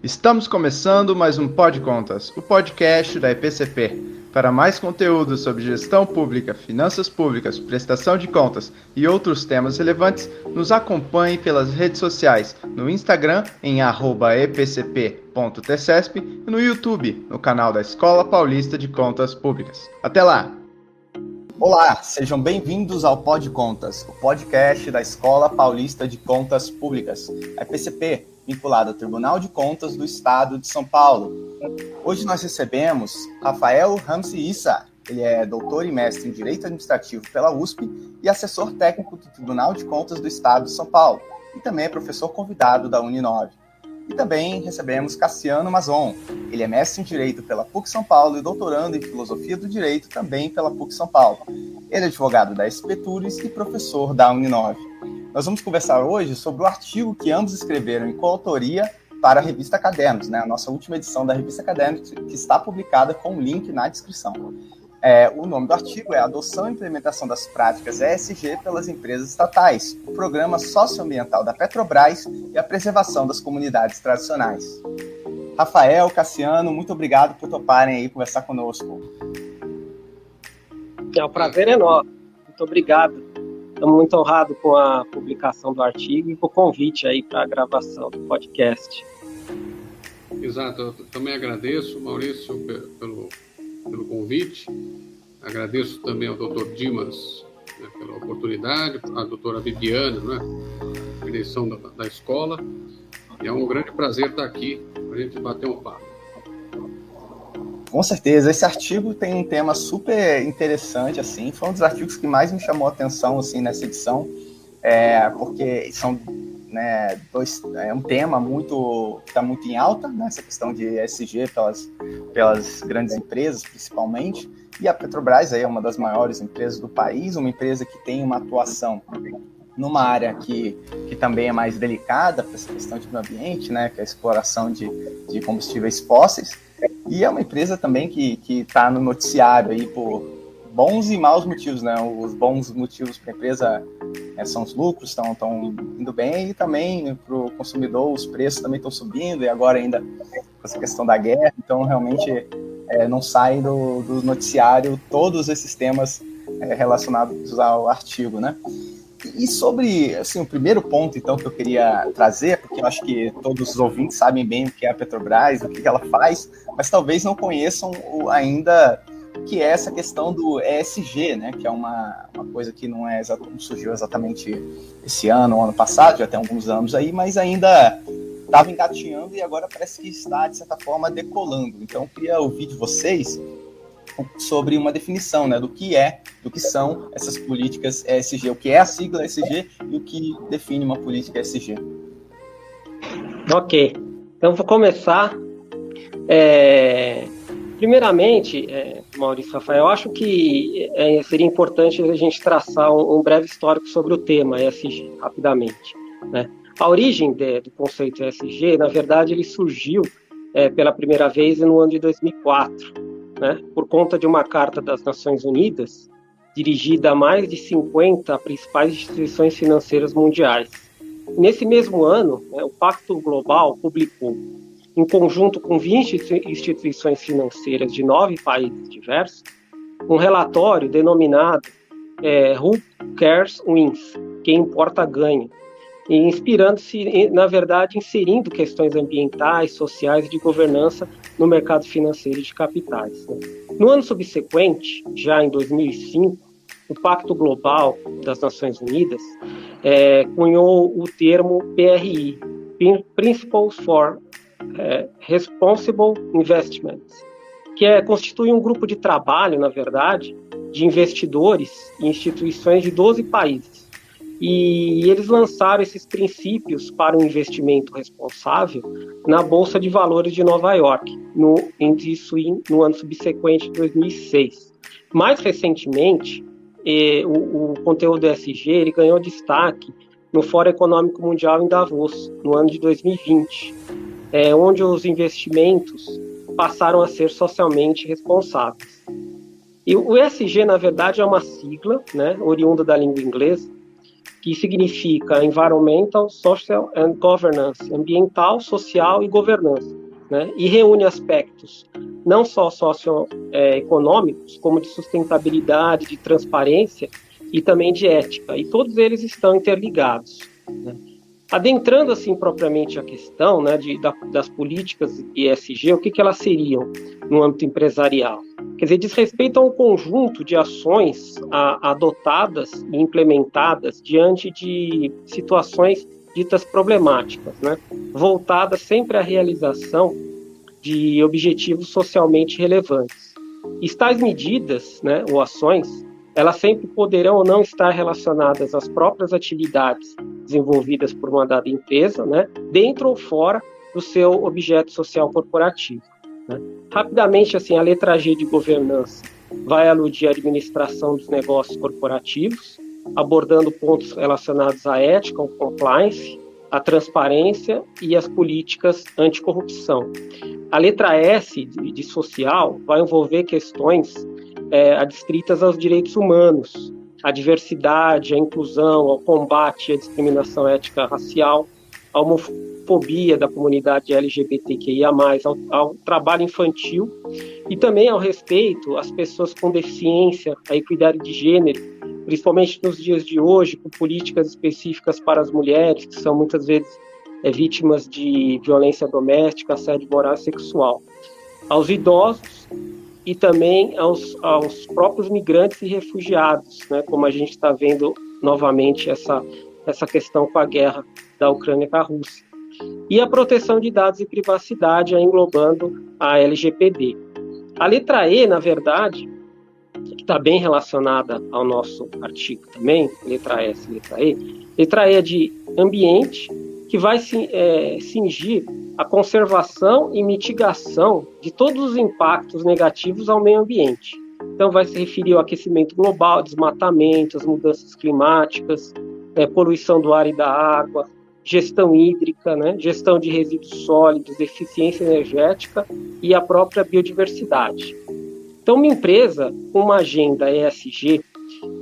Estamos começando mais um Pod Contas, o podcast da EPCP. Para mais conteúdo sobre gestão pública, finanças públicas, prestação de contas e outros temas relevantes, nos acompanhe pelas redes sociais, no Instagram em @epcp.tcesp e no YouTube, no canal da Escola Paulista de Contas Públicas. Até lá! Olá, sejam bem-vindos ao Pod Contas, o podcast da Escola Paulista de Contas Públicas, a EPCP, vinculada ao Tribunal de Contas do Estado de São Paulo. Hoje nós recebemos Rafael Ramsey Issa. Ele é doutor e mestre em Direito Administrativo pela USP e assessor técnico do Tribunal de Contas do Estado de São Paulo, e também é professor convidado da Uninove. E também recebemos Cassiano Mazon. Ele é mestre em Direito pela PUC São Paulo e doutorando em Filosofia do Direito também pela PUC São Paulo. Ele é advogado da SP Turis e professor da Uninove. Nós vamos conversar hoje sobre o artigo que ambos escreveram em coautoria para a revista Cadernos, a nossa última edição da revista Cadernos, que está publicada com o link na descrição. O nome do artigo é Adoção e Implementação das Práticas ESG pelas Empresas Estatais, o Programa Socioambiental da Petrobras e a Preservação das Comunidades Tradicionais. Rafael, Cassiano, muito obrigado por toparem aí conversar conosco. É um prazer enorme. Muito obrigado. Estamos muito honrados com a publicação do artigo e com o convite aí para a gravação do podcast. Exato, eu também agradeço, Maurício, pelo convite. Agradeço também ao Dr. Dimas, pela oportunidade, a doutora Viviana, direção da escola. E é um grande prazer estar aqui para a gente bater um papo. Com certeza, esse artigo tem um tema super interessante, assim, foi um dos artigos que mais me chamou a atenção, assim, nessa edição, porque são, é um tema que está muito em alta, essa questão de ESG pelas grandes empresas, principalmente, e a Petrobras aí é uma das maiores empresas do país, uma empresa que tem uma atuação numa área que também é mais delicada para essa questão de meio ambiente, que é a exploração de combustíveis fósseis. E é uma empresa também que está no noticiário aí por bons e maus motivos, Os bons motivos para a empresa são os lucros, estão indo bem, e também para o consumidor os preços também estão subindo, e agora ainda com essa questão da guerra, então realmente não sai do noticiário todos esses temas relacionados ao artigo, E sobre, assim, o primeiro ponto, então, que eu queria trazer, porque eu acho que todos os ouvintes sabem bem o que é a Petrobras, o que ela faz, mas talvez não conheçam ainda o que é essa questão do ESG, que é uma coisa que não surgiu exatamente esse ano ou ano passado, já tem alguns anos aí, mas ainda estava engatinhando e agora parece que está, de certa forma, decolando. Então, eu queria ouvir de vocês sobre uma definição, do que são essas políticas ESG, o que é a sigla ESG e o que define uma política ESG. Ok, então vou começar. Primeiramente, Maurício, Rafael, eu acho que seria importante a gente traçar um breve histórico sobre o tema ESG, rapidamente. A origem do conceito ESG, na verdade, ele surgiu pela primeira vez no ano de 2004, por conta de uma carta das Nações Unidas, dirigida a mais de 50 principais instituições financeiras mundiais. Nesse mesmo ano, o Pacto Global publicou, em conjunto com 20 instituições financeiras de 9 países diversos, um relatório denominado Who Cares Wins? Quem importa ganha, e inspirando-se, na verdade, inserindo questões ambientais, sociais e de governança no mercado financeiro de capitais. No ano subsequente, já em 2005, o Pacto Global das Nações Unidas cunhou o termo PRI, Principles for Responsible Investments, que constitui um grupo de trabalho, na verdade, de investidores e instituições de 12 países. E eles lançaram esses princípios para o investimento responsável na Bolsa de Valores de Nova York, no ano subsequente, 2006. Mais recentemente, o conteúdo ESG ele ganhou destaque no Fórum Econômico Mundial em Davos, no ano de 2020, onde os investimentos passaram a ser socialmente responsáveis. E o ESG, na verdade, é uma sigla, oriunda da língua inglesa, que significa Environmental, Social and Governance, ambiental, social e governança, né? E reúne aspectos não só socioeconômicos, como de sustentabilidade, de transparência e também de ética, e todos eles estão interligados, né? Adentrando assim propriamente a questão, né, das políticas ESG, o que elas seriam no âmbito empresarial? Quer dizer, diz respeito a um conjunto de ações adotadas e implementadas diante de situações ditas problemáticas, né, voltadas sempre à realização de objetivos socialmente relevantes. E tais medidas, né, ou ações, elas sempre poderão ou não estar relacionadas às próprias atividades desenvolvidas por uma dada empresa, né, dentro ou fora do seu objeto social corporativo, né. Rapidamente, assim, a letra G de governança vai aludir à administração dos negócios corporativos, abordando pontos relacionados à ética, ao compliance, à transparência e às políticas anticorrupção. A letra S de social vai envolver questões adstritas aos direitos humanos, à diversidade, à inclusão, ao combate à discriminação ética racial, à homofobia da comunidade LGBTQIA+, ao trabalho infantil e também ao respeito às pessoas com deficiência, à equidade de gênero, principalmente nos dias de hoje, com políticas específicas para as mulheres, que são muitas vezes vítimas de violência doméstica, assédio moral e sexual, aos idosos e também aos próprios migrantes e refugiados, né, como a gente está vendo novamente essa questão com a guerra da Ucrânia com a Rússia. E a proteção de dados e privacidade, englobando a LGPD. A letra E, na verdade, que está bem relacionada ao nosso artigo também, letra S, letra E. Letra E é de ambiente, que vai cingir a conservação e mitigação de todos os impactos negativos ao meio ambiente. Então, vai se referir ao aquecimento global, desmatamento, as mudanças climáticas, poluição do ar e da água, gestão hídrica, né, gestão de resíduos sólidos, eficiência energética e a própria biodiversidade. Então, uma empresa com uma agenda ESG,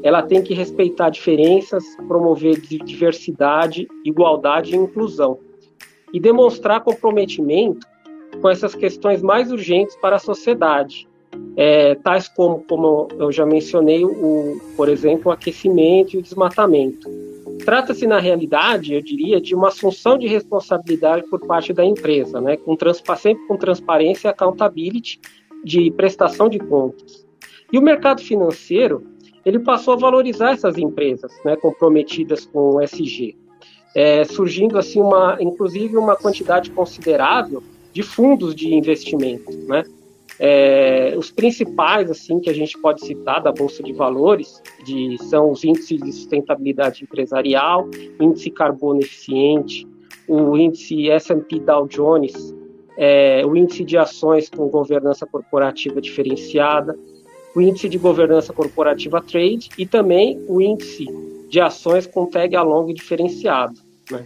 ela tem que respeitar diferenças, promover diversidade, igualdade e inclusão, e demonstrar comprometimento com essas questões mais urgentes para a sociedade, tais como eu já mencionei, por exemplo, o aquecimento e o desmatamento. Trata-se, na realidade, eu diria, de uma assunção de responsabilidade por parte da empresa, né, sempre com transparência e accountability de prestação de contas. E o mercado financeiro, ele passou a valorizar essas empresas, né, comprometidas com o ESG, surgindo assim inclusive uma quantidade considerável de fundos de investimento, né? Os principais assim que a gente pode citar da Bolsa de Valores são os índices de sustentabilidade empresarial, índice carbono eficiente, o índice S&P Dow Jones, o índice de ações com governança corporativa diferenciada, o índice de governança corporativa Trade e também o índice de ações com tag along diferenciado, né?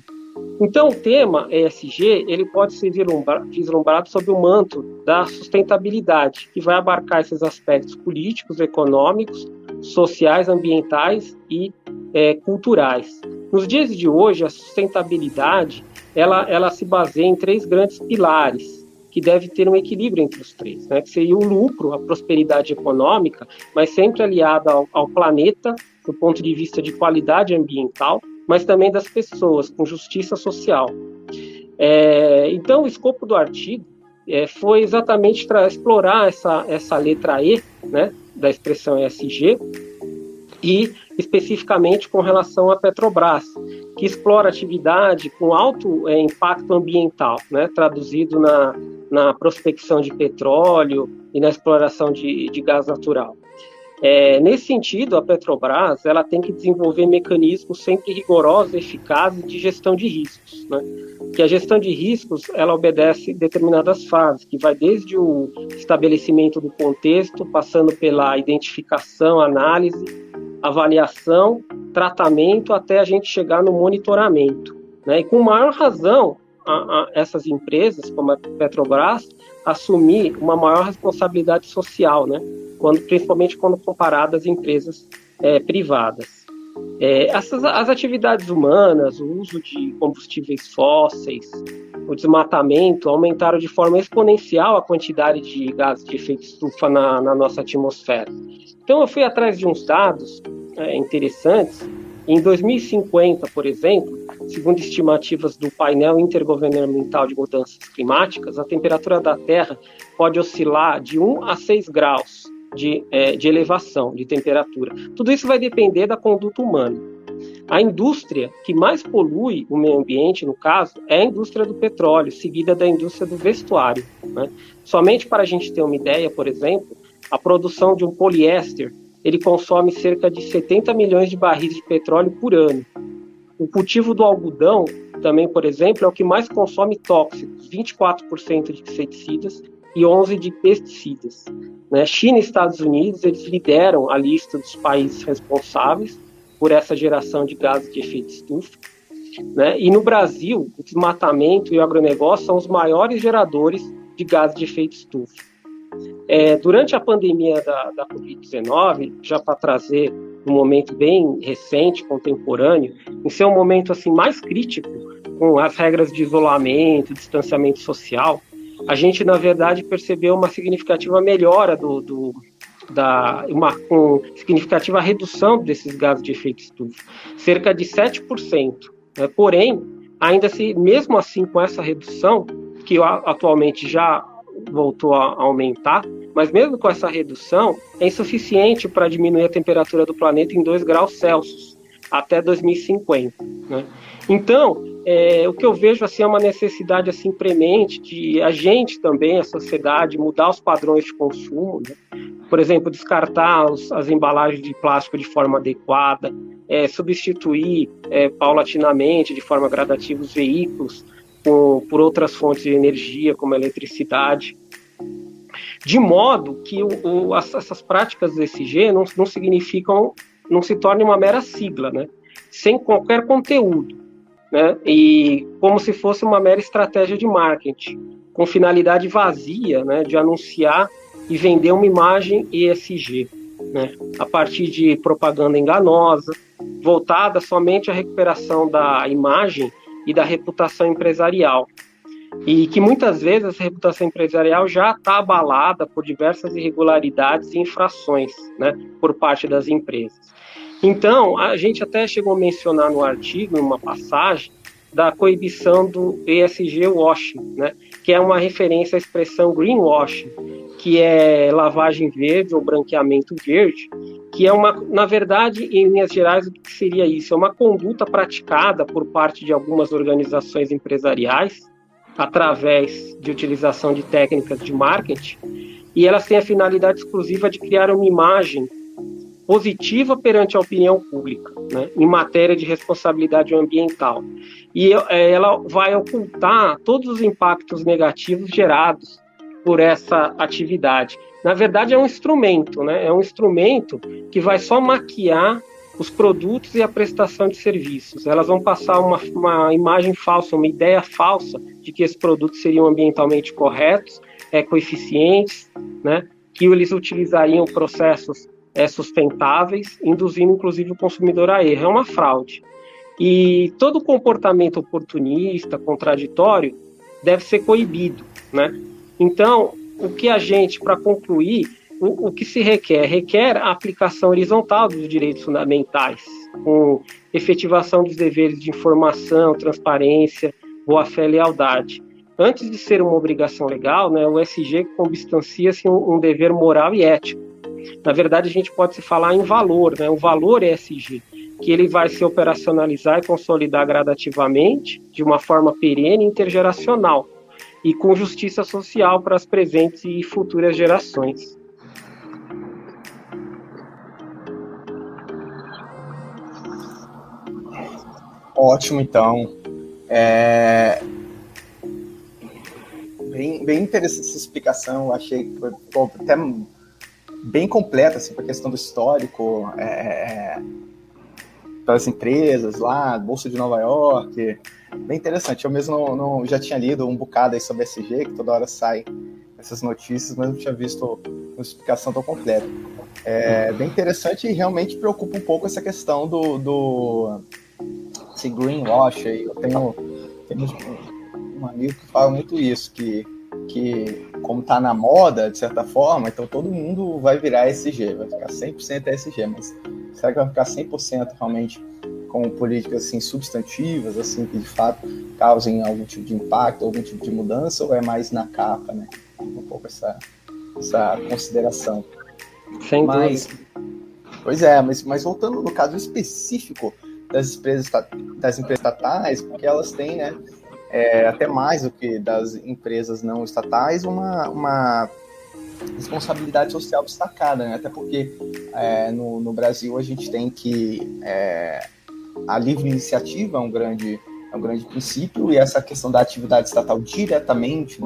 Então, o tema ESG, ele pode ser vislumbrado sob o manto da sustentabilidade, que vai abarcar esses aspectos políticos, econômicos, sociais, ambientais e culturais. Nos dias de hoje, a sustentabilidade, ela se baseia em 3 grandes pilares, que deve ter um equilíbrio entre os 3, né? Que seria o lucro, a prosperidade econômica, mas sempre aliada ao planeta, do ponto de vista de qualidade ambiental, mas também das pessoas, com justiça social. Então, o escopo do artigo foi exatamente explorar essa letra E, né, da expressão ESG, e especificamente com relação à Petrobras, que explora atividade com alto impacto ambiental, né, traduzido na prospecção de petróleo e na exploração de gás natural. Nesse sentido, a Petrobras ela tem que desenvolver mecanismos sempre rigorosos e eficazes de gestão de riscos, né? Que a gestão de riscos ela obedece determinadas fases, que vai desde o estabelecimento do contexto, passando pela identificação, análise, avaliação, tratamento, até a gente chegar no monitoramento, né? E com maior razão, essas empresas, como a Petrobras, assumir uma maior responsabilidade social, né? Principalmente quando comparadas a empresas privadas. As atividades humanas, o uso de combustíveis fósseis, o desmatamento aumentaram de forma exponencial a quantidade de gases de efeito estufa na nossa atmosfera. Então eu fui atrás de uns dados interessantes. Em 2050, por exemplo, segundo estimativas do painel intergovernamental de mudanças climáticas, a temperatura da Terra pode oscilar de 1 a 6 graus de elevação de temperatura. Tudo isso vai depender da conduta humana. A indústria que mais polui o meio ambiente, no caso, é a indústria do petróleo, seguida da indústria do vestuário, né? Somente para a gente ter uma ideia, por exemplo, a produção de um poliéster, ele consome cerca de 70 milhões de barris de petróleo por ano. O cultivo do algodão, também, por exemplo, é o que mais consome tóxicos, 24% de inseticidas e 11% de pesticidas. Né? China e Estados Unidos, eles lideram a lista dos países responsáveis por essa geração de gases de efeito estufa. Né? E no Brasil, o desmatamento e o agronegócio são os maiores geradores de gases de efeito estufa. Durante a pandemia da Covid-19, já para trazer um momento bem recente, contemporâneo, em seu momento assim, mais crítico, com as regras de isolamento, distanciamento social, a gente, na verdade, percebeu uma significativa melhora uma significativa redução desses gases de efeito estufa, cerca de 7%. Porém, ainda assim, mesmo assim, com essa redução, que atualmente já voltou a aumentar, mas mesmo com essa redução, é insuficiente para diminuir a temperatura do planeta em 2 graus Celsius até 2050. Né? Então, o que eu vejo assim, é uma necessidade assim, premente de a gente também, a sociedade, mudar os padrões de consumo, né? Por exemplo, descartar as embalagens de plástico de forma adequada, substituir paulatinamente, de forma gradativa, os veículos por outras fontes de energia, como a eletricidade, de modo que essas práticas do ESG não se tornem uma mera sigla, né? Sem qualquer conteúdo, né? E como se fosse uma mera estratégia de marketing, com finalidade vazia, né, de anunciar e vender uma imagem ESG, né, a partir de propaganda enganosa, voltada somente à recuperação da imagem e da reputação empresarial, e que muitas vezes essa reputação empresarial já está abalada por diversas irregularidades e infrações, né, por parte das empresas. Então, a gente até chegou a mencionar no artigo, em uma passagem, da coibição do ESG washing, né, que é uma referência à expressão greenwashing, que é lavagem verde ou branqueamento verde, que é na verdade, em linhas gerais, o que seria isso? É uma conduta praticada por parte de algumas organizações empresariais, através de utilização de técnicas de marketing, e elas têm a finalidade exclusiva de criar uma imagem positiva perante a opinião pública, né, em matéria de responsabilidade ambiental. E ela vai ocultar todos os impactos negativos gerados por essa atividade. Na verdade, é um instrumento, né? É um instrumento que vai só maquiar os produtos e a prestação de serviços. Elas vão passar uma imagem falsa, uma ideia falsa de que esses produtos seriam ambientalmente corretos, ecoeficientes, né? Que eles utilizariam processos sustentáveis, induzindo inclusive o consumidor a erro. É uma fraude. E todo comportamento oportunista, contraditório, deve ser coibido, né? Então, o que a gente, para concluir, o que se requer a aplicação horizontal dos direitos fundamentais, com efetivação dos deveres de informação, transparência, boa-fé e lealdade. Antes de ser uma obrigação legal, né, o ESG consubstancia-se um dever moral e ético. Na verdade, a gente pode se falar em valor, né, um valor ESG, que ele vai se operacionalizar e consolidar gradativamente, de uma forma perene e intergeracional, e com justiça social para as presentes e futuras gerações. Ótimo, então. Bem interessante essa explicação. Eu achei que foi até bem completa assim, para a questão do histórico das empresas lá, Bolsa de Nova York. Bem interessante. Eu mesmo não já tinha lido um bocado aí sobre SG, que toda hora sai essas notícias, mas não tinha visto uma explicação tão completa. É bem interessante e realmente preocupa um pouco essa questão do esse greenwash aí. Eu tenho um amigo que fala muito isso, que como está na moda, de certa forma, então todo mundo vai virar ESG, vai ficar 100% ESG, mas será que vai ficar 100% realmente com políticas assim, substantivas, assim, que de fato causem algum tipo de impacto, algum tipo de mudança, ou é mais na capa, né? Um pouco essa consideração. Sem dúvida. Pois é, mas voltando no caso específico das empresas estatais, porque elas têm, né, até mais do que das empresas não estatais, uma responsabilidade social destacada, né? Até porque no Brasil a gente tem que a livre iniciativa é um grande princípio, e essa questão da atividade estatal diretamente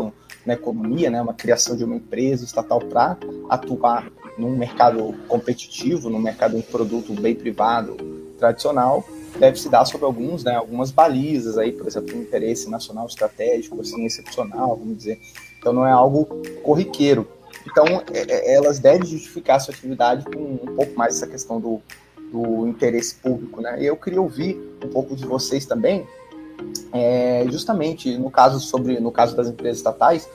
na economia, né, uma criação de uma empresa estatal para atuar num mercado competitivo, num mercado de produto bem privado tradicional, deve se dar sob algumas balizas aí, por exemplo, um interesse nacional estratégico, assim, excepcional, vamos dizer. Então não é algo corriqueiro. Então elas devem justificar a sua atividade com um pouco mais essa questão do interesse público, né? E eu queria ouvir um pouco de vocês também, justamente no caso das empresas estatais,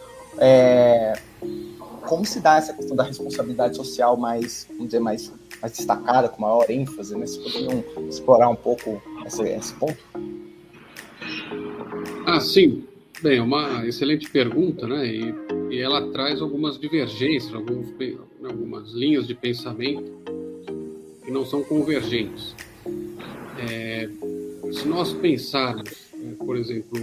como se dá essa questão da responsabilidade social mais, vamos dizer, mais destacada, com maior ênfase, né? Vocês poderiam explorar um pouco esse ponto? Sim. Bem, é uma excelente pergunta, né? E ela traz algumas divergências, algumas linhas de pensamento que não são convergentes. Se nós pensarmos, por exemplo,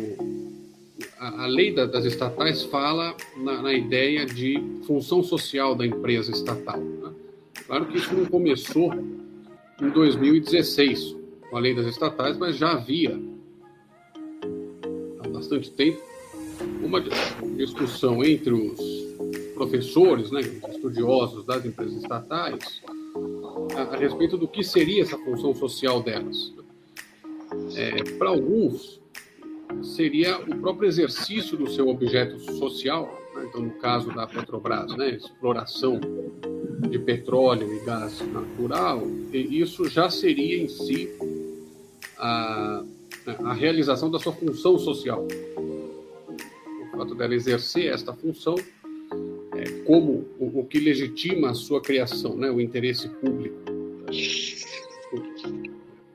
a lei das estatais fala na ideia de função social da empresa estatal, né? Claro que isso não começou em 2016 com a lei das estatais, mas já havia há bastante tempo uma discussão entre os professores, né, os estudiosos das empresas estatais, a respeito do que seria essa função social delas. Para alguns, seria o próprio exercício do seu objeto social, né? Então, no caso da Petrobras, né, exploração de petróleo e gás natural, e isso já seria em si a realização da sua função social. O fato dela exercer esta função como o que legitima a sua criação, né, o interesse público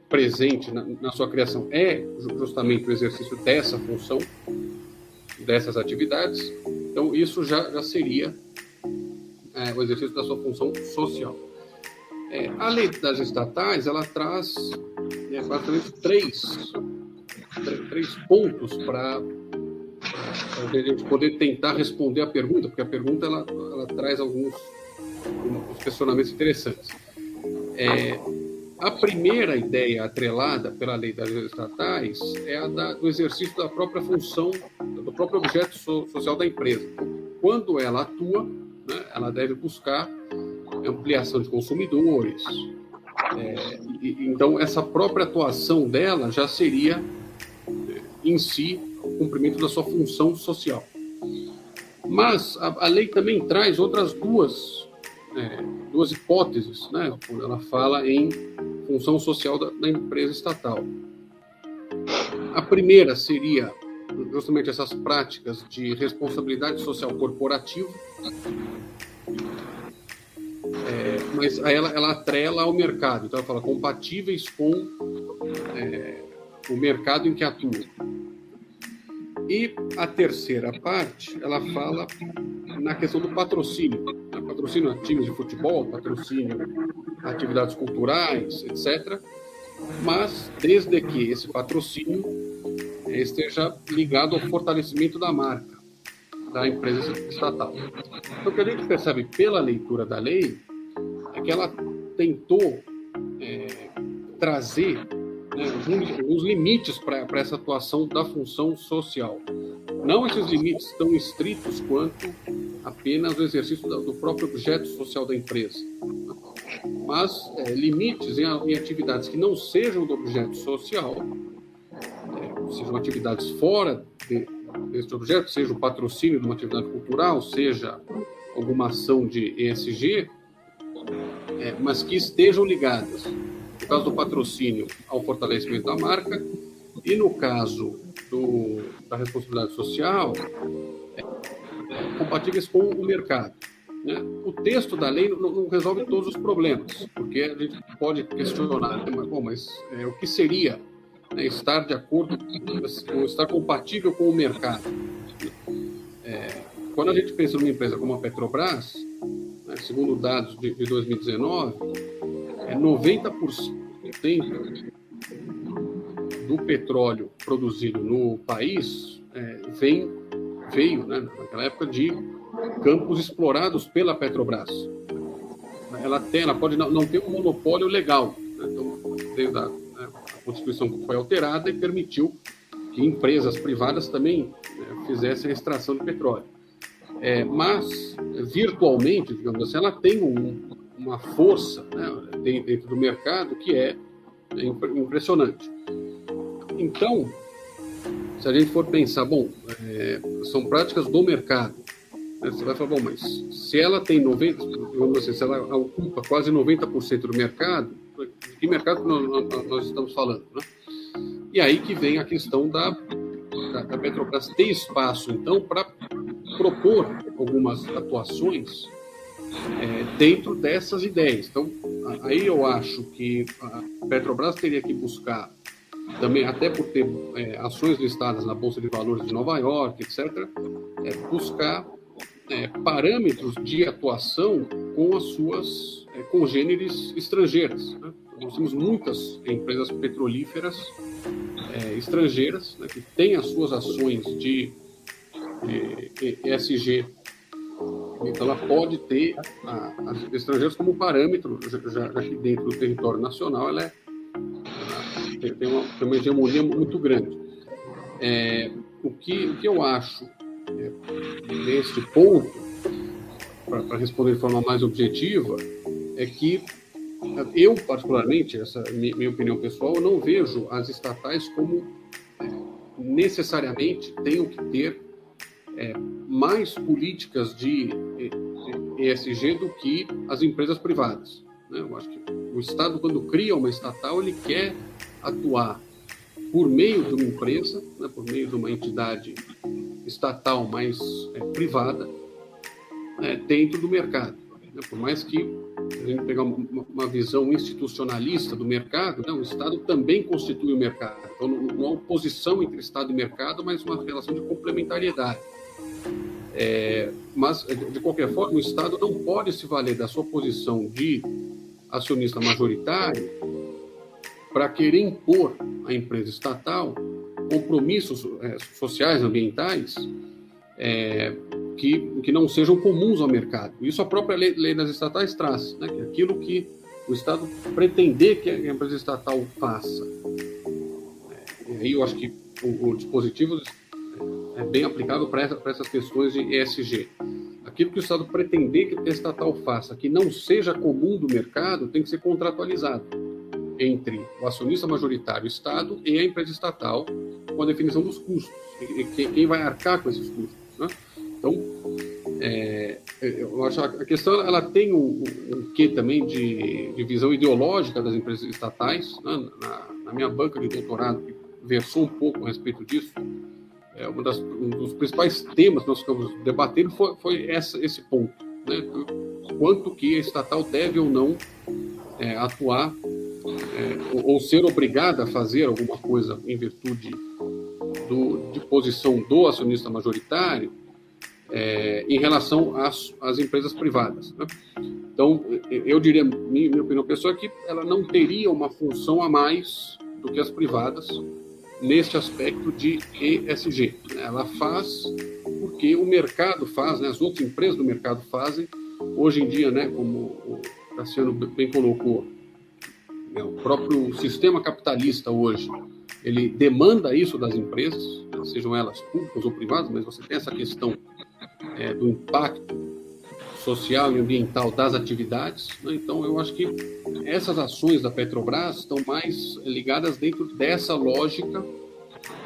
presente na sua criação é justamente o exercício dessa função, dessas atividades. Então, isso já seria o exercício da sua função social. A lei das estatais, ela traz basicamente três pontos para a gente poder tentar responder a pergunta, porque a pergunta ela traz alguns questionamentos interessantes. A primeira ideia atrelada pela lei das estatais é a do exercício da própria função, do próprio objeto social da empresa. Quando ela atua, né, ela deve buscar ampliação de consumidores. Então, essa própria atuação dela já seria, em si, o cumprimento da sua função social. Mas a lei também traz outras duas hipóteses, né, quando ela fala em função social da empresa estatal. A primeira seria justamente essas práticas de responsabilidade social corporativa, mas aí ela atrela ao mercado, então ela fala compatíveis com o mercado em que atua. E a terceira parte, ela fala na questão do patrocínio. Patrocínio a times de futebol, patrocínio a atividades culturais, etc. Mas desde que esse patrocínio esteja ligado ao fortalecimento da marca da empresa estatal. Então, o que a gente percebe pela leitura da lei é que ela tentou trazer alguns limites para essa atuação da função social. Não esses limites tão estritos quanto apenas o exercício do próprio objeto social da empresa, mas limites em atividades que não sejam do objeto social, sejam atividades fora deste objeto, seja o patrocínio de uma atividade cultural, seja alguma ação de ESG, mas que estejam ligadas, no caso do patrocínio, ao fortalecimento da marca, e no caso da responsabilidade social, compatíveis com o mercado. Né? O texto da lei não resolve todos os problemas, porque a gente pode questionar, né? mas o que seria, né, estar de acordo, ou estar compatível com o mercado? Quando a gente pensa numa empresa como a Petrobras, né, segundo dados de 2019, 90% do petróleo produzido no país veio, né, naquela época, de campos explorados pela Petrobras. Ela pode não ter um monopólio legal, né? Então, desde a Constituição foi alterada e permitiu que empresas privadas também fizessem a extração de petróleo. Mas, virtualmente, digamos assim, ela tem uma força, né, dentro do mercado que é impressionante. Então, se a gente for pensar, são práticas do mercado, né, você vai falar, mas se ela tem se ela ocupa quase 90% do mercado, de que mercado nós estamos falando, né? E aí que vem a questão da Petrobras ter espaço, então, para propor algumas atuações dentro dessas ideias. Então, aí eu acho que a Petrobras teria que buscar, também, até por ter ações listadas na Bolsa de Valores de Nova York, etc., buscar parâmetros de atuação com as suas congêneres estrangeiras. Né? Nós temos muitas empresas petrolíferas estrangeiras, né, que têm as suas ações de ESG. Então, ela pode ter as estrangeiras como parâmetro, já que dentro do território nacional ela tem uma hegemonia muito grande. O que eu acho neste ponto, para responder de forma mais objetiva, é que eu, particularmente, essa é minha opinião pessoal, eu não vejo as estatais como necessariamente tenham que ter mais políticas de ESG do que as empresas privadas. Né? Eu acho que o Estado, quando cria uma estatal, ele quer atuar por meio de uma empresa, né, por meio de uma entidade estatal mais privada, dentro do mercado. Né? Por mais que a gente pegar uma visão institucionalista do mercado, né, o Estado também constitui o mercado. Então, não há oposição entre Estado e mercado, mas uma relação de complementariedade. Mas, de qualquer forma, o Estado não pode se valer da sua posição de acionista majoritário para querer impor à empresa estatal compromissos sociais, ambientais, que não sejam comuns ao mercado. Isso a própria lei das estatais traz, né? Que é aquilo que o Estado pretender que a empresa estatal faça. E aí eu acho que o dispositivo é bem aplicável para essas questões de ESG. Aquilo que o Estado pretender que a estatal faça, que não seja comum do mercado, tem que ser contratualizado entre o acionista majoritário, o Estado, e a empresa estatal, com a definição dos custos. Quem vai arcar com esses custos, né? Então, eu acho que a questão ela tem um quê também de visão ideológica das empresas estatais. Né? Na minha banca de doutorado, que versou um pouco a respeito disso, um dos principais temas que nós ficamos debatendo foi esse ponto, né? Quanto que a estatal deve ou não atuar ou ser obrigada a fazer alguma coisa em virtude de posição do acionista majoritário em relação às empresas privadas. Né? Então, eu diria, minha opinião pessoal, é que ela não teria uma função a mais do que as privadas neste aspecto de ESG. Ela faz porque o mercado faz, né? As outras empresas do mercado fazem. Hoje em dia, né, como o Cassiano bem colocou, o próprio sistema capitalista hoje, ele demanda isso das empresas, né, sejam elas públicas ou privadas, mas você tem essa questão do impacto social e ambiental das atividades, né? Então, eu acho que essas ações da Petrobras estão mais ligadas dentro dessa lógica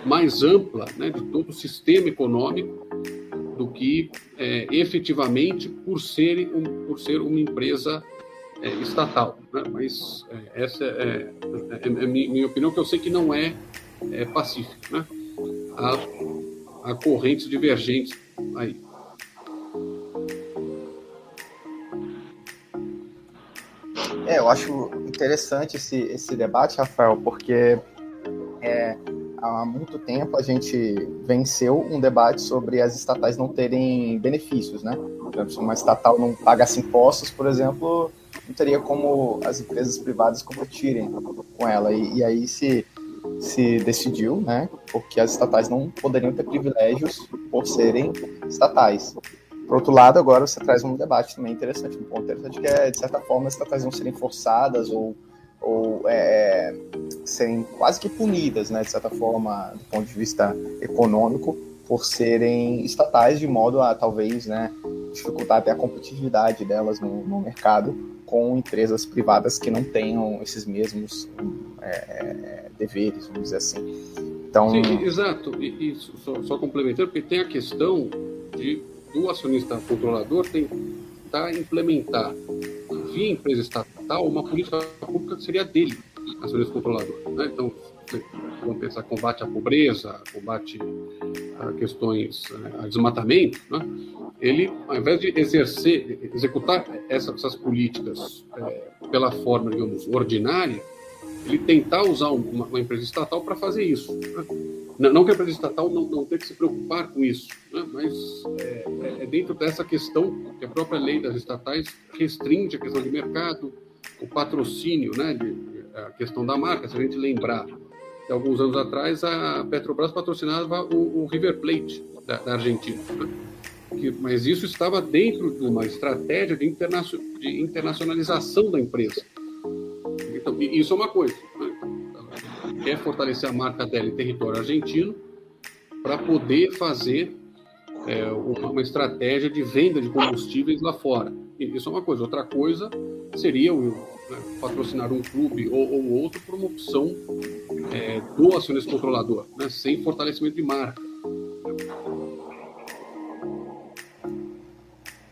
mais ampla, né, de todo o sistema econômico, do que efetivamente por ser uma empresa estatal, né? Mas essa é minha opinião, que eu sei que não é pacífica, né? Há correntes divergentes aí. Eu acho interessante esse debate, Rafael, porque há muito tempo a gente venceu um debate sobre as estatais não terem benefícios, né? Por exemplo, se uma estatal não pagasse impostos, por exemplo, não teria como as empresas privadas competirem com ela. E aí se decidiu, né, porque as estatais não poderiam ter privilégios por serem estatais. Por outro lado, agora você traz um debate também interessante, um ponto interessante, que é, de certa forma, as estatais não serem forçadas ou serem quase que punidas, né, de certa forma, do ponto de vista econômico, por serem estatais, de modo a, talvez, né, dificultar até a competitividade delas no mercado com empresas privadas que não tenham esses mesmos deveres, vamos dizer assim. Então... Sim, exato. E só complementando, porque tem a questão do acionista controlador tentar implementar via empresa estatal uma política pública que seria dele, acionista controlador, né? Então, vamos pensar combate à pobreza, combate a questões, a desmatamento, né? Ele, ao invés de executar essas políticas pela forma, digamos, ordinária, ele tentar usar uma empresa estatal para fazer isso, né? Não que a empresa estatal não tenha que se preocupar com isso, né? Mas é dentro dessa questão que a própria lei das estatais restringe a questão de mercado, o patrocínio, né, a questão da marca. Se a gente lembrar, que alguns anos atrás a Petrobras patrocinava o River Plate da Argentina, né? Mas isso estava dentro de uma estratégia de internacionalização da empresa. Então, isso é uma coisa, né? Quer fortalecer a marca dela em território argentino para poder fazer uma estratégia de venda de combustíveis lá fora. Isso é uma coisa. Outra coisa seria patrocinar um clube ou outro por uma opção do acionista controlador, né, sem fortalecimento de marca.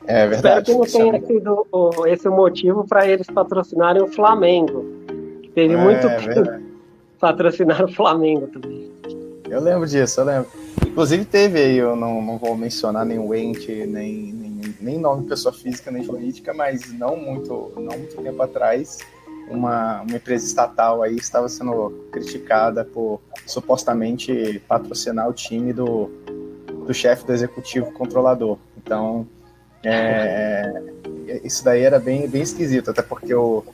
É verdade. Espero que não tenha sido esse o motivo para eles patrocinarem o Flamengo. Teve muito tempo patrocinar o Flamengo também. Eu lembro disso, eu lembro. Inclusive teve aí, eu não vou mencionar nenhum ente, nem nome de pessoa física, nem jurídica, mas não muito tempo atrás, uma empresa estatal aí estava sendo criticada por supostamente patrocinar o time do chefe do executivo controlador. Então, isso daí era bem esquisito, até porque eu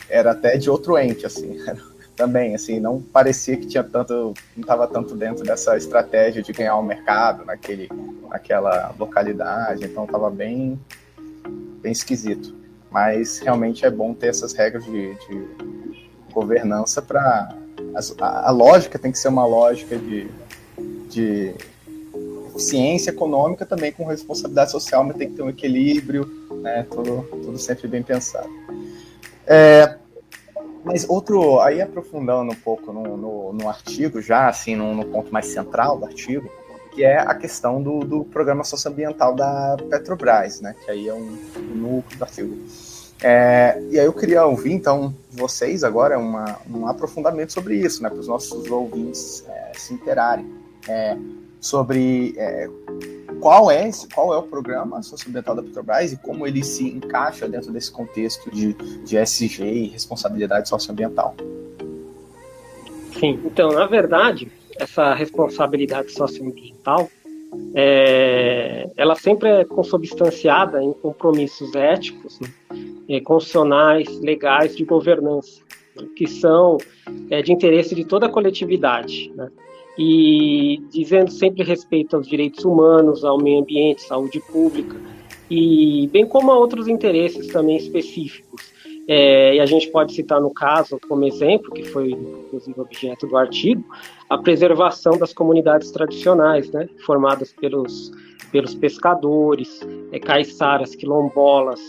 era até de outro ente, assim, também, assim, não parecia que não estava tanto dentro dessa estratégia de ganhar o mercado naquela localidade, então estava bem esquisito. Mas realmente é bom ter essas regras de governança para... A lógica tem que ser uma lógica de eficiência econômica também com responsabilidade social, mas tem que ter um equilíbrio, né, tudo sempre bem pensado. Mas aí aprofundando um pouco no artigo, já assim, no ponto mais central do artigo, que é a questão do programa socioambiental da Petrobras, né, que aí é um núcleo do artigo. E aí eu queria ouvir, então, de vocês agora um aprofundamento sobre isso, né, para os nossos ouvintes se interarem sobre qual é o programa socioambiental da Petrobras e como ele se encaixa dentro desse contexto de ESG e responsabilidade socioambiental. Sim, então, na verdade, essa responsabilidade socioambiental, ela sempre é consubstanciada em compromissos éticos, né, constitucionais, legais, de governança, que são de interesse de toda a coletividade, né? E dizendo sempre respeito aos direitos humanos, ao meio ambiente, saúde pública, e bem como a outros interesses também específicos. E a gente pode citar no caso, como exemplo, que foi inclusive objeto do artigo, a preservação das comunidades tradicionais, né, formadas pelos pescadores, caiçaras, quilombolas,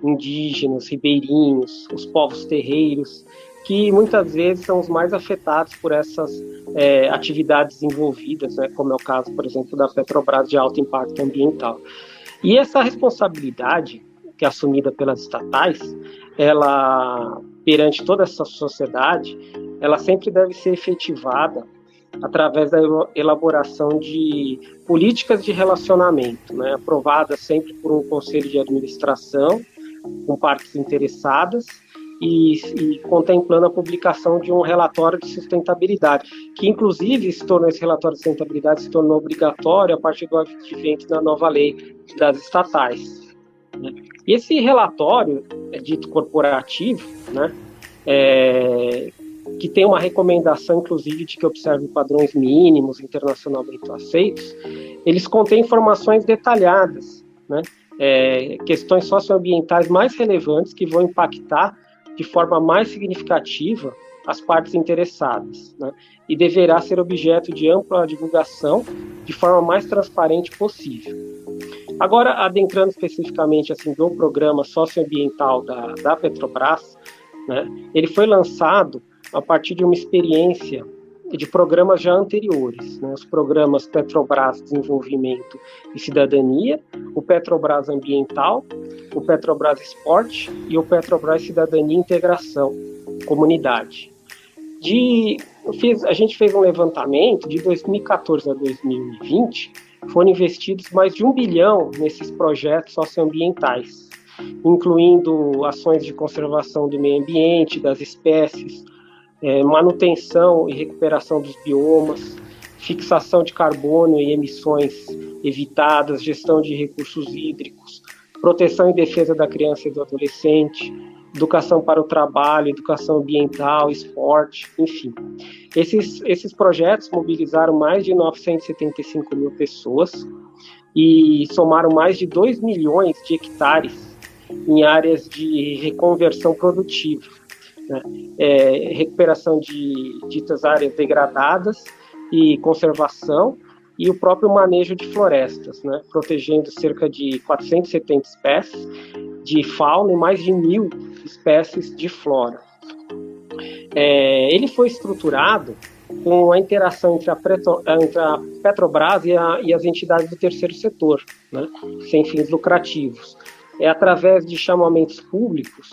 indígenas, ribeirinhos, os povos terreiros, que muitas vezes são os mais afetados por essas atividades envolvidas, né, como é o caso, por exemplo, da Petrobras de alto impacto ambiental. E essa responsabilidade que é assumida pelas estatais, ela, perante toda essa sociedade, ela sempre deve ser efetivada através da elaboração de políticas de relacionamento, né, aprovadas sempre por um conselho de administração, com partes interessadas, e contemplando a publicação de um relatório de sustentabilidade, que inclusive esse relatório de sustentabilidade se tornou obrigatório a partir do advento da nova lei das estatais. Né? E esse relatório, dito corporativo, né, que tem uma recomendação, inclusive, de que observe padrões mínimos internacionalmente aceitos, eles contêm informações detalhadas, né, questões socioambientais mais relevantes que vão impactar de forma mais significativa as partes interessadas, né, e deverá ser objeto de ampla divulgação de forma mais transparente possível. Agora, adentrando especificamente assim, do programa socioambiental da Petrobras, né, ele foi lançado a partir de uma experiência de programas já anteriores, né, os programas Petrobras Desenvolvimento e Cidadania, o Petrobras Ambiental, o Petrobras Esporte e o Petrobras Cidadania e Integração, Comunidade. A gente fez um levantamento de 2014 a 2020, foram investidos mais de 1 bilhão nesses projetos socioambientais, incluindo ações de conservação do meio ambiente, das espécies, manutenção e recuperação dos biomas, fixação de carbono e emissões evitadas, gestão de recursos hídricos, proteção e defesa da criança e do adolescente, educação para o trabalho, educação ambiental, esporte, enfim. Esses projetos mobilizaram mais de 975 mil pessoas e somaram mais de 2 milhões de hectares em áreas de reconversão produtiva, né? Recuperação de ditas áreas degradadas e conservação, e o próprio manejo de florestas, né? Protegendo cerca de 470 espécies de fauna e mais de 1.000 espécies de flora. Ele foi estruturado com a interação entre a Petrobras e as entidades do terceiro setor, né? Sem fins lucrativos. Através de chamamentos públicos,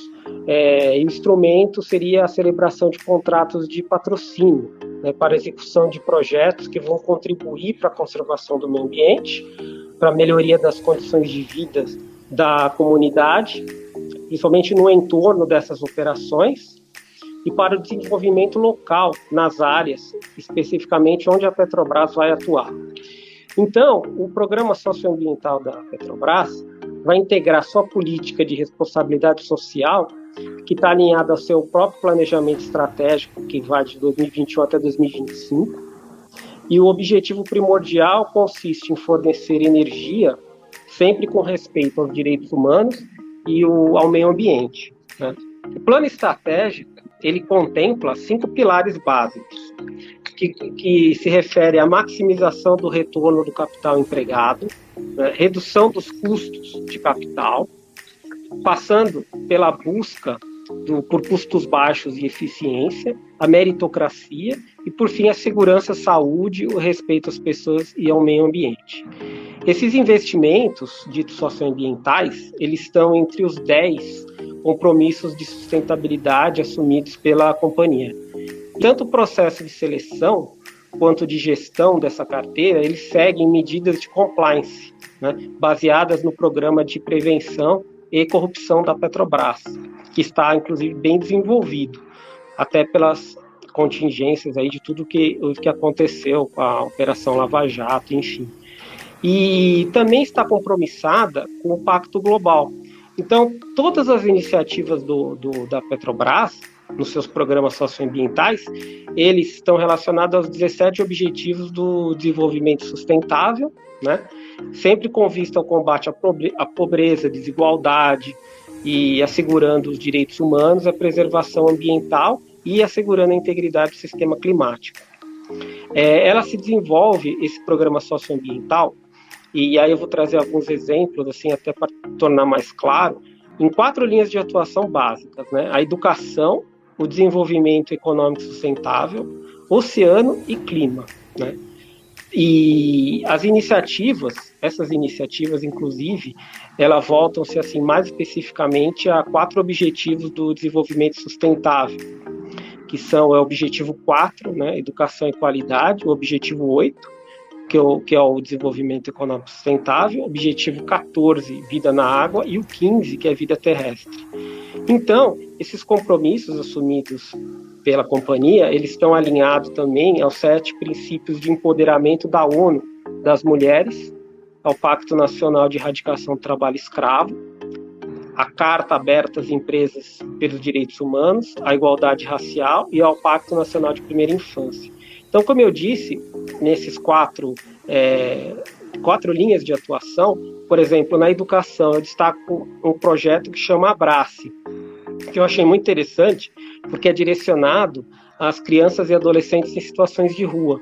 e o instrumento seria a celebração de contratos de patrocínio, né, para a execução de projetos que vão contribuir para a conservação do meio ambiente, para a melhoria das condições de vida da comunidade, principalmente no entorno dessas operações, e para o desenvolvimento local nas áreas, especificamente onde a Petrobras vai atuar. Então, o programa socioambiental da Petrobras vai integrar sua política de responsabilidade social, que está alinhada ao seu próprio planejamento estratégico, que vai de 2021 até 2025, e o objetivo primordial consiste em fornecer energia sempre com respeito aos direitos humanos e ao meio ambiente, né? O plano estratégico, ele contempla 5 pilares básicos, que se refere à maximização do retorno do capital empregado, né, redução dos custos de capital, passando pela busca por custos baixos e eficiência, a meritocracia e, por fim, a segurança, a saúde, o respeito às pessoas e ao meio ambiente. Esses investimentos, ditos socioambientais, eles estão entre os 10 compromissos de sustentabilidade assumidos pela companhia. Tanto o processo de seleção quanto de gestão dessa carteira, eles seguem medidas de compliance, né, baseadas no programa de prevenção e corrupção da Petrobras, que está, inclusive, bem desenvolvido, até pelas contingências aí de tudo que aconteceu com a Operação Lava Jato, enfim. E também está compromissada com o Pacto Global. Então, todas as iniciativas da Petrobras, nos seus programas socioambientais, eles estão relacionados aos 17 Objetivos do Desenvolvimento Sustentável, né? Sempre com vista ao combate à pobreza, desigualdade e assegurando os direitos humanos, a preservação ambiental e assegurando a integridade do sistema climático. Ela se desenvolve, esse programa socioambiental, e aí eu vou trazer alguns exemplos, assim, até para tornar mais claro, em 4 linhas de atuação básicas, né? A educação, o desenvolvimento econômico sustentável, oceano e clima, né? E as iniciativas, essas iniciativas, inclusive, elas voltam-se assim mais especificamente a 4 objetivos do desenvolvimento sustentável, que são o objetivo 4, né, educação e qualidade, o objetivo 8, que é o desenvolvimento econômico sustentável, o objetivo 14, vida na água, e o 15, que é vida terrestre. Então, esses compromissos assumidos pela companhia, eles estão alinhados também aos 7 princípios de empoderamento da ONU, das mulheres, ao Pacto Nacional de Erradicação do Trabalho Escravo, a Carta Aberta às Empresas pelos Direitos Humanos, à igualdade racial e ao Pacto Nacional de Primeira Infância. Então, como eu disse, nesses 4 linhas de atuação, por exemplo, na educação, eu destaco um projeto que chama Abrace, que eu achei muito interessante, porque é direcionado às crianças e adolescentes em situações de rua,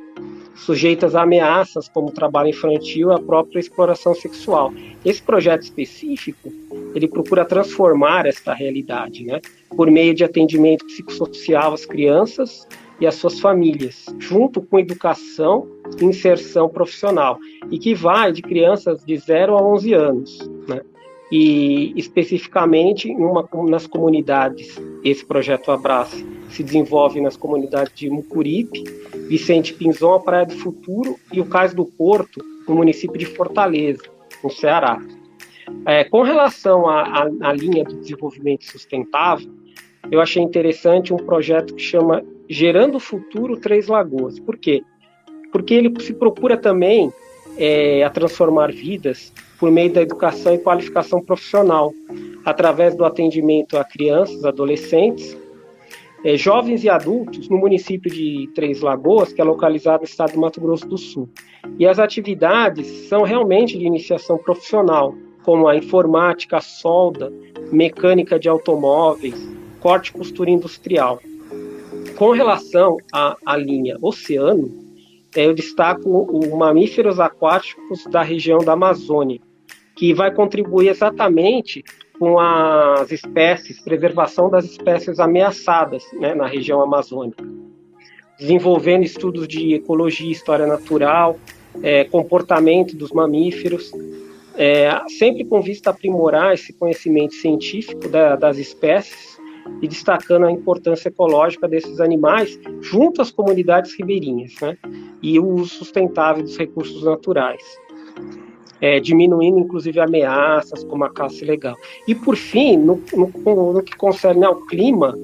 sujeitas a ameaças como trabalho infantil e a própria exploração sexual. Esse projeto específico, ele procura transformar esta realidade, né, por meio de atendimento psicossocial às crianças e às suas famílias, junto com educação e inserção profissional, e que vai de crianças de 0 a 11 anos, né? E especificamente nas comunidades, esse projeto Abrace se desenvolve nas comunidades de Mucuripe, Vicente Pinzon, a Praia do Futuro e o Cais do Porto, no município de Fortaleza, no Ceará. Com relação à linha do desenvolvimento sustentável, eu achei interessante um projeto que chama Gerando Futuro Três Lagoas. Por quê? Porque ele se procura também a transformar vidas por meio da educação e qualificação profissional, através do atendimento a crianças, adolescentes, jovens e adultos no município de Três Lagoas, que é localizado no estado do Mato Grosso do Sul. E as atividades são realmente de iniciação profissional, como a informática, a solda, mecânica de automóveis, corte e costura industrial. Com relação à linha Oceano, eu destaco os mamíferos aquáticos da região da Amazônia, que vai contribuir exatamente com as espécies, preservação das espécies ameaçadas, né, na região amazônica, desenvolvendo estudos de ecologia e história natural, comportamento dos mamíferos, sempre com vista a aprimorar esse conhecimento científico das espécies e destacando a importância ecológica desses animais junto às comunidades ribeirinhas, né, e o uso sustentável dos recursos naturais, diminuindo inclusive ameaças como a caça ilegal. E por fim, no que concerne ao clima,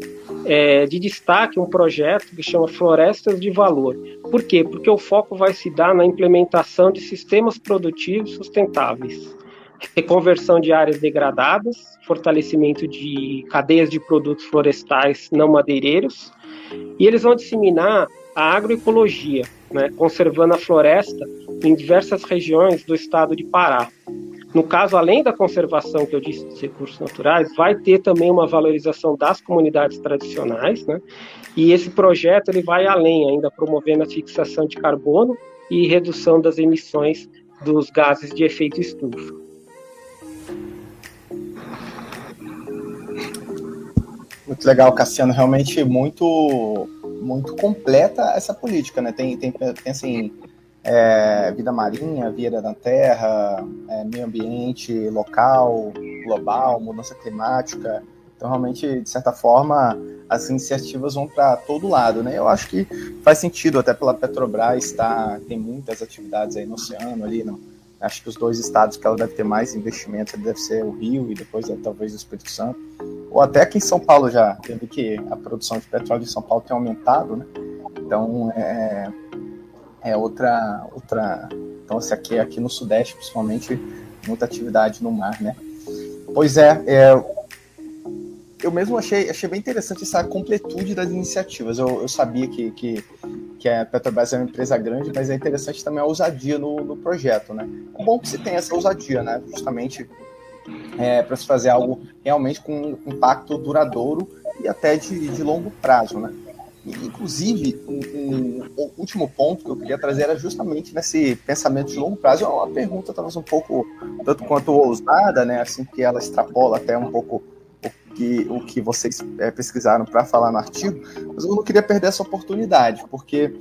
de destaque um projeto que chama Florestas de Valor. Por quê? Porque o foco vai se dar na implementação de sistemas produtivos sustentáveis, reconversão de áreas degradadas, fortalecimento de cadeias de produtos florestais não madeireiros, e eles vão disseminar a agroecologia, né, conservando a floresta em diversas regiões do estado de Pará. No caso, além da conservação que eu disse dos recursos naturais, vai ter também uma valorização das comunidades tradicionais, né, e esse projeto ele vai além, ainda promovendo a fixação de carbono e redução das emissões dos gases de efeito estufa. Muito legal, Cassiano, realmente muito completa essa política, né? Tem assim, vida marinha, vida na terra, meio ambiente local, global, mudança climática. Então, realmente, de certa forma, as iniciativas vão para todo lado, né? Eu acho que faz sentido, até pela Petrobras, tem muitas atividades aí no oceano, ali, não? Acho que os 2 estados que ela deve ter mais investimentos deve ser o Rio e depois talvez o Espírito Santo. Ou até aqui em São Paulo já teve que a produção de petróleo em São Paulo tem aumentado, né? Então, outra... Então, assim, aqui no Sudeste, principalmente, muita atividade no mar, né? Pois eu mesmo achei bem interessante essa completude das iniciativas. Eu sabia que a Petrobras é uma empresa grande, mas é interessante também a ousadia no projeto, né? É bom que se tenha essa ousadia, né? Justamente para se fazer algo realmente com impacto duradouro e até de longo prazo, né? E, inclusive, um último ponto que eu queria trazer era justamente nesse pensamento de longo prazo. É uma pergunta talvez um pouco tanto quanto ousada, né? Assim, que ela extrapola até um pouco o que vocês pesquisaram para falar no artigo, mas eu não queria perder essa oportunidade, porque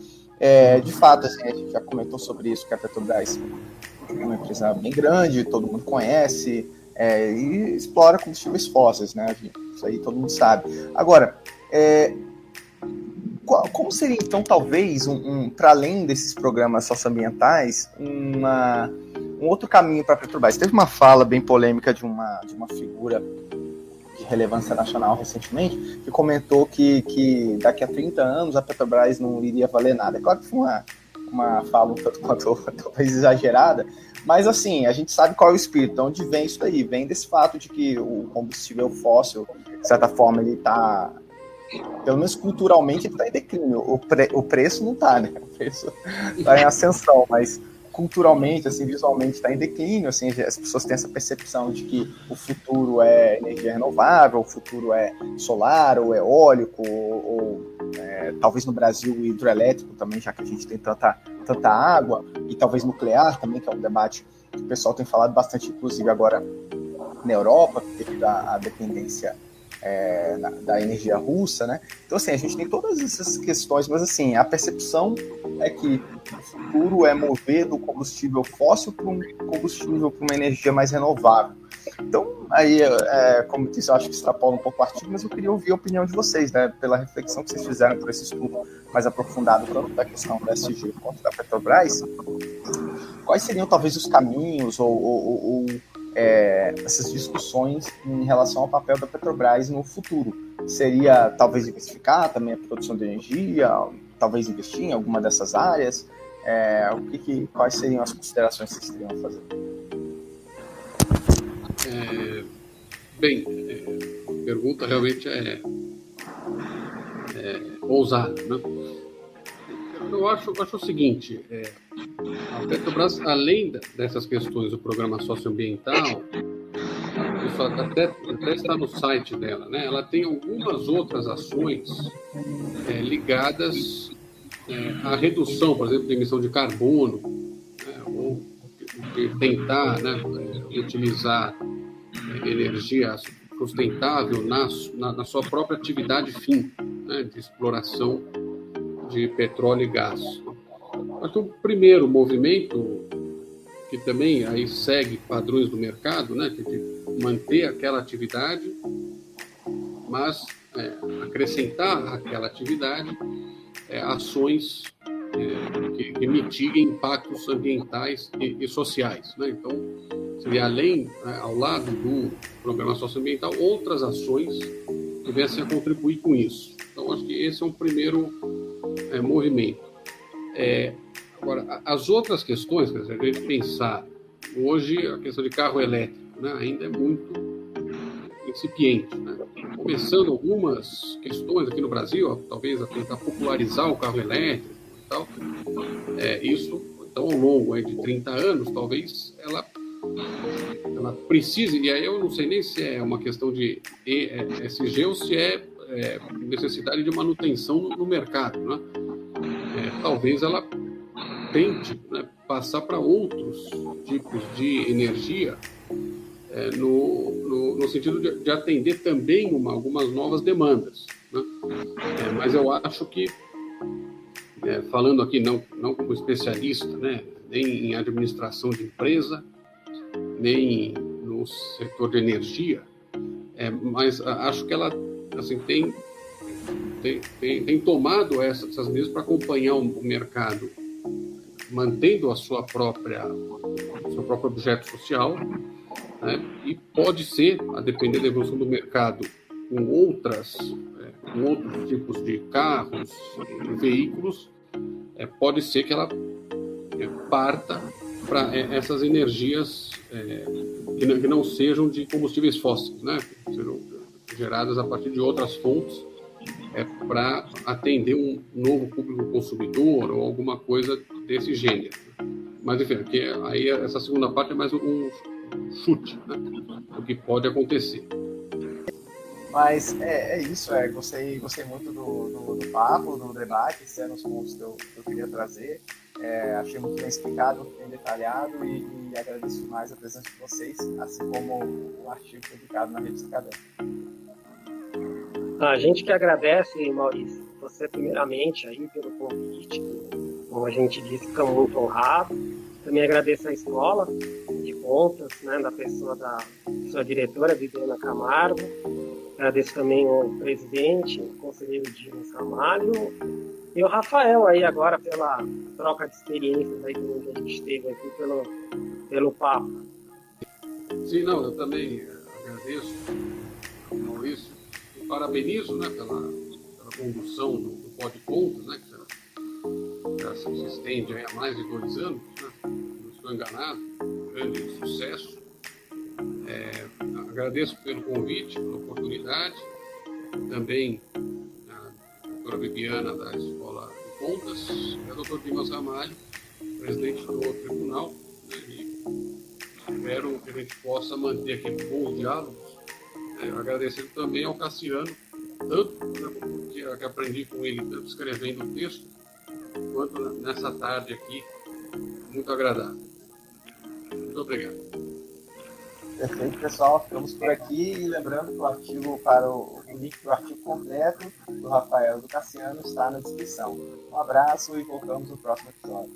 De fato, assim, a gente já comentou sobre isso, que a Petrobras é uma empresa bem grande, todo mundo conhece, e explora combustíveis fósseis, né? Isso aí todo mundo sabe. Agora, como seria, então, talvez, para além desses programas socioambientais, um outro caminho para a Petrobras? Teve uma fala bem polêmica de uma figura de relevância nacional recentemente, que comentou que daqui a 30 anos a Petrobras não iria valer nada. É claro que foi uma fala um tanto quanto talvez exagerada, mas assim, a gente sabe qual é o espírito. De onde vem isso daí? Vem desse fato de que o combustível fóssil, de certa forma, ele está, pelo menos culturalmente, ele está em declínio. O preço não está, né? O preço está em ascensão, mas culturalmente, assim, visualmente está em declínio, assim, as pessoas têm essa percepção de que o futuro é energia renovável, o futuro é solar ou eólico, ou talvez no Brasil hidroelétrico também, já que a gente tem tanta água, e talvez nuclear também, que é um debate que o pessoal tem falado bastante, inclusive agora na Europa, devido à dependência da energia russa, né? Então, assim, a gente tem todas essas questões, mas, assim, a percepção é que o futuro é mover do combustível fóssil para um combustível, para uma energia mais renovável. Então, aí, como eu disse, eu acho que extrapola um pouco o artigo, mas eu queria ouvir a opinião de vocês, né? Pela reflexão que vocês fizeram por esse estudo mais aprofundado, tanto da questão da SG quanto da Petrobras, quais seriam, talvez, os caminhos ou essas discussões em relação ao papel da Petrobras no futuro? Seria talvez diversificar também a produção de energia, talvez investir em alguma dessas áreas? Quais seriam as considerações que vocês teriam a fazer? A pergunta realmente é ousada, né? Eu acho o seguinte, a Petrobras, além dessas questões do programa socioambiental, isso até está no site dela, né? Ela tem algumas outras ações ligadas à redução, por exemplo, da emissão de carbono, ou de tentar, né, utilizar energia sustentável na sua própria atividade fim, né, de exploração de petróleo e gás. Mas o primeiro movimento, que também aí segue padrões do mercado, né, que de manter aquela atividade, mas acrescentar àquela atividade ações que mitiguem impactos ambientais e sociais, né? Então, seria além, ao lado do programa socioambiental, outras ações que viessem a contribuir com isso. Então, acho que esse é um primeiro movimento. Agora, as outras questões, quer dizer, a gente pensar, hoje a questão de carro elétrico, né, ainda é muito incipiente, né? Começando algumas questões aqui no Brasil, talvez a tentar popularizar o carro elétrico e tal. Isso, então, ao longo de 30 anos, talvez ela precise, e aí eu não sei nem se é uma questão de ESG ou se é necessidade de manutenção no mercado, né? Talvez ela tente, né, passar para outros tipos de energia no sentido de atender também algumas novas demandas, né? Mas eu acho que, falando aqui não como especialista, né, nem em administração de empresa, nem no setor de energia, mas acho que ela assim, tem tomado essas medidas para acompanhar o mercado, mantendo o seu próprio objeto social, né? E pode ser, a depender da evolução do mercado, com outros tipos de carros e veículos, pode ser que ela parta para essas energias que não sejam de combustíveis fósseis, né? Que sejam geradas a partir de outras fontes, para atender um novo público consumidor ou alguma coisa desse gênero. Mas, enfim, aí essa segunda parte é mais um chute, né, do que pode acontecer. Mas isso, gostei muito do papo, do debate, esses eram os pontos que eu queria trazer. Achei muito bem explicado, bem detalhado e agradeço mais a presença de vocês, assim como o artigo publicado na revista Cadê. A gente que agradece, Maurício, você primeiramente aí pelo convite, como a gente disse, ficamos muito honrados. Também agradeço a escola de contas, né, da pessoa da sua diretora, Viviana Camargo. Agradeço também o presidente, o conselheiro Dimas Ramalho, e o Rafael aí agora pela troca de experiências aí que a gente teve aqui pelo papo. Sim, não, eu também agradeço ao Maurício e parabenizo, né, pela condução do Pode Contas, né, que já se estende aí há mais de 2 anos, né, não estou enganado, um grande sucesso. Agradeço pelo convite, pela oportunidade, também a doutora Bibiana da Escola de Contas e a doutora Dimas Ramalho, presidente do tribunal, né, e espero que a gente possa manter aqui bons diálogos. Agradecendo também ao Cassiano, tanto, né, que aprendi com ele, tanto escrevendo o texto, quanto nessa tarde aqui, muito agradável. Muito obrigado. Perfeito, pessoal. Ficamos por aqui. E lembrando que o link para o artigo completo do Rafael e do Cassiano está na descrição. Um abraço e voltamos no próximo episódio.